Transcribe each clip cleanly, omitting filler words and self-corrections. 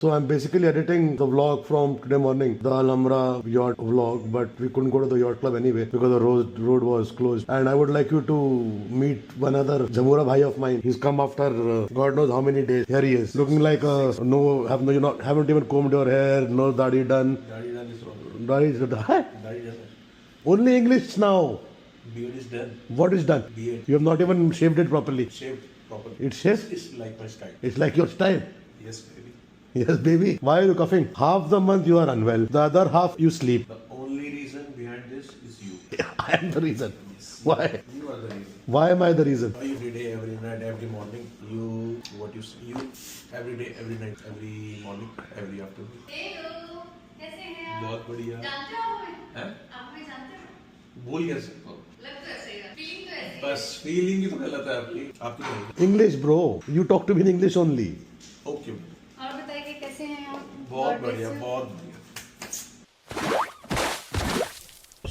So I'm basically editing the vlog from today morning, the Alhambra yacht vlog, but we couldn't go to the yacht club anyway because the road was closed. And I would like you to meet one other Jamura bhai of mine. He's come after God knows how many days. Here he is, looking like haven't even combed your hair, no dadi done. Dadi done is wrong. Dadi is done. Dadi done. Only English now. Beard is done. What is done? Beard. You have not even shaved it properly. Shaved properly. It's shaved? It's like my style. It's like your style. Yes, baby. Yes, baby. Why are you coughing? Half the month you are unwell. The other half you sleep. The only reason behind this is you. I am the reason. Yes. Why? You are the reason. Why am I the reason? Every day, every night, every morning. You every day, every night, every morning, every afternoon. Hello, कैसे हैं आप? बहुत बढ़िया. जानते हो आप हमें? हैं? आप हमें जानते हो? बोल कैसे सकता हूँ? लग तो ऐसे ही रहा, फीलिंग तो ऐसे ही है। बस फीलिंग ही तो गलत है आपकी नहीं. English, bro. You talk to me in English only. Okay. और बताइए कैसे हैं आप? बहुत और बढ़िया, कैसे हो? बहुत बढ़िया.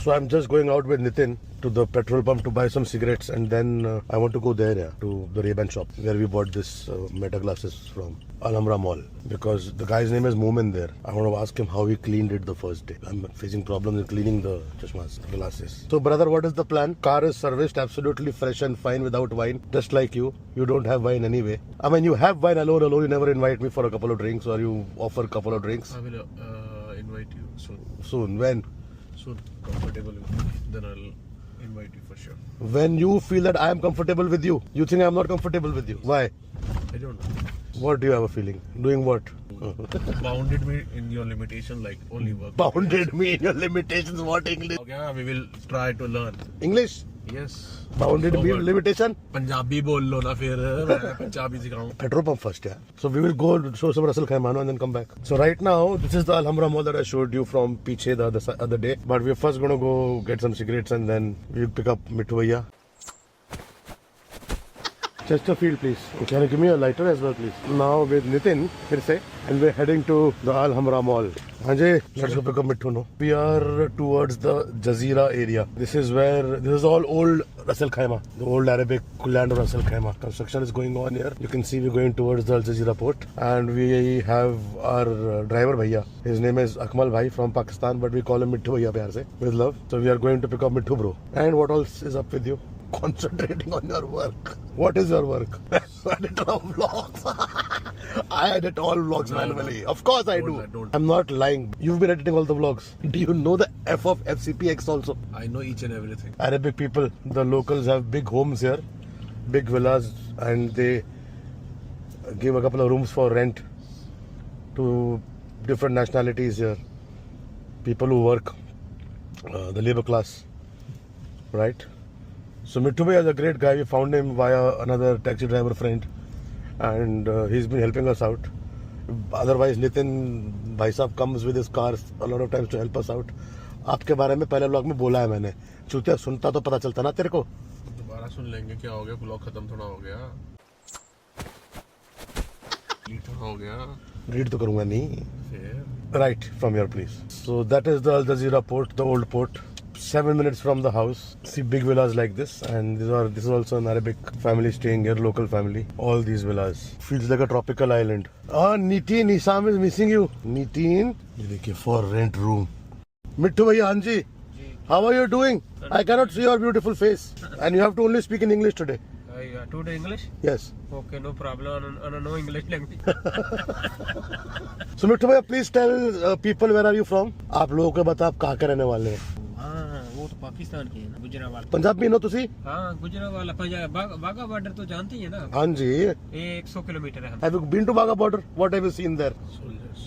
So I'm just going out with Nitin to the petrol pump to buy some cigarettes, and then I want to go there, to the Ray-Ban shop where we bought this Meta glasses from Alhambra Mall, because the guy's name is Moomin there. I want to ask him how he cleaned it the first day. I'm facing problems in cleaning the chashmas, glasses. So brother, what is the plan? Car is serviced, absolutely fresh and fine without wine, just like you. You don't have wine anyway. I mean, you have wine alone. You never invite me for a couple of drinks, or you offer a couple of drinks. I will invite you soon. Soon, when? Soon, comfortable with me. Then I'll invite you for sure. When you feel that I am comfortable with you, you think I am not comfortable with you. Why? I don't know. What do you have a feeling? Doing what? Bounded me in your limitation, like only work. Bounded me in your limitations. What English? Okay, we will try to learn. English? Yes. Bounded So me good. limitation? Punjabi बोल लो ना फिर मैं Punjabi सिखाऊं. Petrol pump first, yeah. So we will go show some Russell Khaimano and then come back. So right now, this is the Alhambra Mall that I showed you from Piche the other day. But we're first going to go get some cigarettes and then we'll pick up Mithu Bhaiya. Chesterfield, please. Can you give me a lighter as well, please? Now with Nitin, फिर से, and we're heading to the Alhambra Mall. Hanji, let's go pick up Mithu now. We are towards the Jazeera area. This is all old Ras Al Khaimah, the old Arabic land of Ras Al Khaimah. Construction is going on here. You can see we're going towards the Al Jazeera port, and we have our driver Bhaiya. His name is Akmal Bhai from Pakistan, but we call him Mithu Bhaiya pyar se, with love. So we are going to pick up Mithu bro. And what else is up with you? Concentrating on your work. What is your work? Editor of vlogs. I edit all vlogs manually. Of course I do. I'm not lying. You've been editing all the vlogs. Do you know the F of FCPX also? I know each and everything. Arabic people, the locals have big homes here, big villas, and they give a couple of rooms for rent to different nationalities here. People who work, the labor class, right? So Mithu Bhaiya is a great guy. We found him via another taxi driver friend, and he's been helping us out. Otherwise, Nitin Bhai Sahab comes with his cars a lot of times to help us out. आपके बारे में पहले blog में बोला है मैंने. चूतिया सुनता तो पता चलता ना तेरे को. दोबारा सुन लेंगे. क्या हो गया? ब्लॉग खत्म थोड़ा हो गया. थोड़ा हो गया. रीड तो करूँगा नहीं. फिर Right, from here please. So that is the Al Jazeera port, the old port. 7 minutes from the house. See big villas like this, and this is also an Arabic family staying here, local family. All these villas feels like a tropical island. Nitin, Isam is missing you. Nitin, ये देखिए for rent room. Mithu Bhaiya, Hanji, how are you doing? I cannot see your beautiful face, and you have to only speak in English today. Today English? Yes. Okay, no problem. No English language. So Mithu Bhaiya, please tell people where are you from? आप लोगों को बता आप कहाँ के रहने वाले हैं? हाँ, वो तो पाकिस्तान के है ना, गुजरावाला. पंजाबी नो तुसी? हाँ, गुजरावाला. बागा बॉर्डर तो जानते ही है ना? हाँ जी. ये 100 किलोमीटर है. Have you been to Baga border? What have you seen there? soldiers.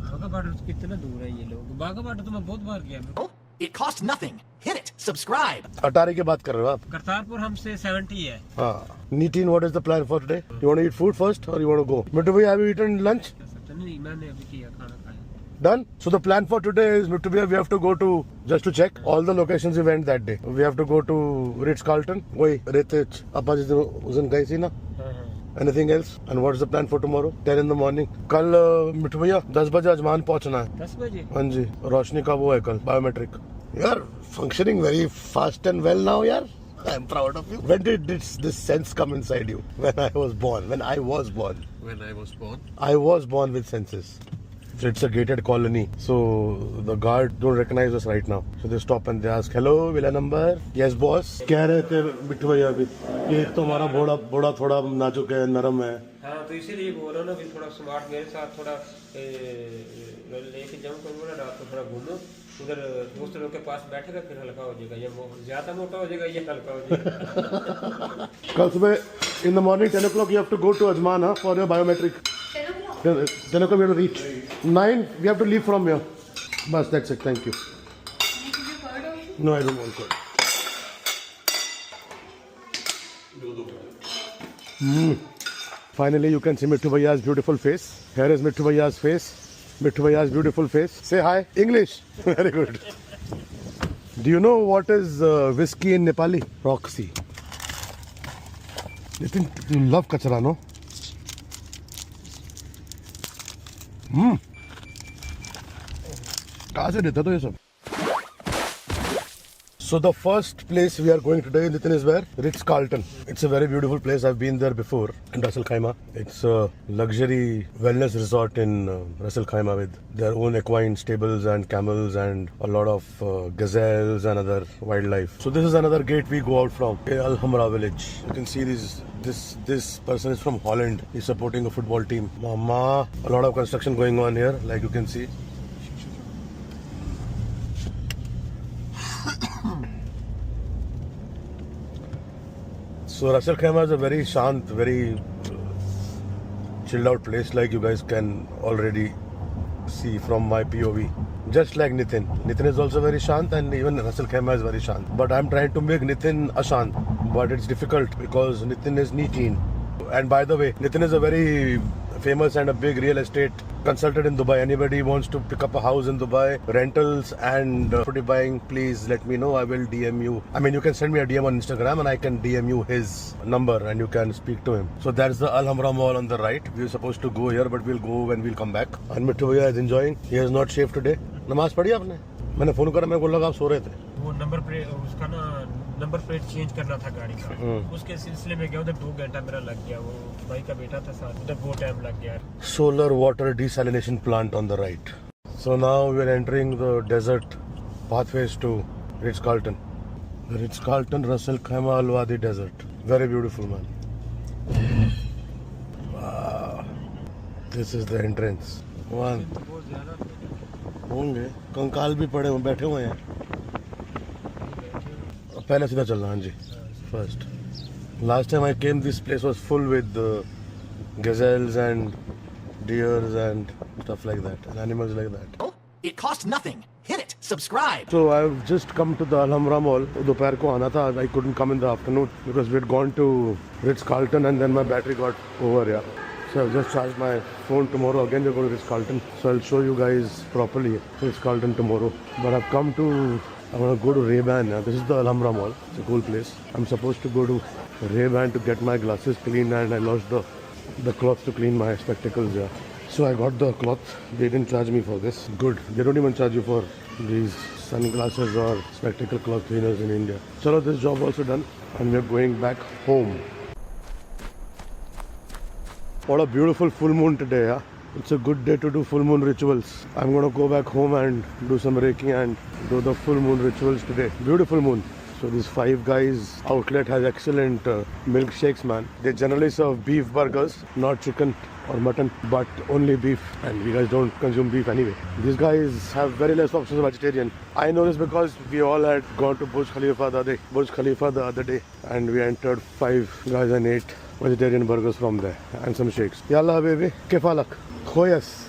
बागा बॉर्डर तो कितना दूर है ये लोग. बागा बॉर्डर तो मैं बहुत बार गया. It costs nothing. Hit it. Subscribe. अटारी की बात कर रहे हो आप? करतारपुर हमसे 70 है. हाँ. Nitin, what is the plan for today? You want to eat food first or you want to go? Mithu Bhaiya, have you eaten lunch? नहीं, मैंने अभी किया खाना खाया. Done? So the plan for today is, Mithu Bhaiya, we have to go to, just to check all the locations we went that day. We have to go to Ritz-Carlton. वही Ritz, अपा जिस दिन उस दिन गई थी ना? Anything else? And what's the plan for tomorrow? 10 in the morning. कल मिठू भैया 10 बजे अजमान पहुंचना है. 10 बजे? हाँ जी. रोशनी का वो है कल, बायोमेट्रिक. यार, functioning very fast and well now यार. I'm proud of you. When did this sense come inside you? When I was born. When I was born, I was born with senses. So it's a gated colony. So the guard don't recognize us right now. So they stop and they ask, hello, will a number? Yes, boss. कह रहे थे मिट्टू भैया अभी कि एक तो हमारा बोड़ा थोड़ा नाजुक है, नरम है. हाँ तो इसीलिए बोल रहा हूँ ना कि थोड़ा स्मार्ट मेरे साथ थोड़ा लेके जाऊँ करूँगा ना रात को थोड़ा घूमो उधर दोस्त लोग के पास बैठेगा फिर हल्का हो जाएगा ये ज्यादा मोटा हो जाएगा ये हल्का हो जाएगा. कल सुबह in the morning 10 o'clock you have to go to Ajman for your biometric. 10 o'clock we have to reach. 9 we have to leave from here. Bas, that's it. Thank you. Can I give you curd also? No, I don't want curd. Finally, you can see Mittu Bhaiya's beautiful face. Here is Mittu Bhaiya's face. Mittu Bhaiya's beautiful face. Say hi. English. Very good. Do you know what is whiskey in Nepali? Roxy. Nitin, you love kachara, no? कहाँ से देता तो ये सब? So the first place we are going today, Nitin, is where? Ritz-Carlton. It's a very beautiful place. I've been there before in Ras Al Khaimah. It's a luxury wellness resort in Ras Al Khaimah with their own equine stables and camels and a lot of gazelles and other wildlife. So this is another gate we go out from, Al Hamra village. You can see this person is from Holland. He's supporting a football team. Mama, a lot of construction going on here, like you can see. So Ras Al Khaimah is a very shant, very chilled out place, like you guys can already see from my POV. Just like Nitin. Nitin is also very shant and even Ras Al Khaimah is very shant. But I'm trying to make Nitin ashant. But it's difficult because Nitin is neateen. And by the way, Nitin is a very famous and a big real estate consultant in Dubai. Anybody wants to pick up a house in Dubai, rentals and property buying, please let me know. I will DM you. I mean, you can send me a DM on Instagram and I can DM you his number and you can speak to him. So that's the Al Hamra Mall on the right. We were supposed to go here, but we'll go when we'll come back. And Mittu Bhaiya is enjoying. He has not shaved today. नमाज पढ़ी आपने? मैंने phone करा, मेरे को लगा आप सो रहे थे. वो नंबर प्लेट उसका ना नंबर प्लेट चेंज करना था गाड़ी का. उसके सिलसिले में गया उधर 2 घंटा मेरा लग गया. वो भाई का बेटा था साथ, उधर बहुत टाइम लग गया. Solar water desalination plant on the right. So now we are entering the desert pathways to Ritz-Carlton. The Ritz-Carlton Ras Al Khaimah Al Wadi Desert. Very beautiful, man. Wow. This is the entrance. One. होंगे कंकाल भी पड़े हुए बैठे हुए हैं. पहले सीधा चलना. हाँ जी. First. Last time I came, this place was full with gazelles and deers and stuff like that, and animals like that. It costs nothing. Hit it. Subscribe. So I've just come to the Al Hamra Mall. दोपहर को आना था. I couldn't come in the afternoon because we had gone to Ritz-Carlton and then my battery got over. Yeah. So I've just charged my phone. Tomorrow again we're going to Ritz-Carlton. So I'll show you guys properly Ritz-Carlton tomorrow. But I've come to, I'm going to go to Ray-Ban. This is the Al Hamra Mall. It's a cool place. I'm supposed to go to Ray-Ban to get my glasses cleaned and I lost the cloth to clean my spectacles. Yeah. So I got the cloth. They didn't charge me for this. Good. They don't even charge you for these sunglasses or spectacle cloth cleaners in India. So this job also done and we're going back home. What a beautiful full moon today, yeah? It's a good day to do full moon rituals. I'm gonna go back home and do some Reiki and do the full moon rituals today. Beautiful moon. So this Five Guys outlet has excellent milkshakes, man. They generally serve beef burgers, not chicken or mutton, but only beef. And we guys don't consume beef anyway. These guys have very less options of vegetarian. I know this because we all had gone to Burj Khalifa the other day and we entered Five Guys and ate vegetarian burgers from there and some shakes. Yalla baby, kefalak, khoyas.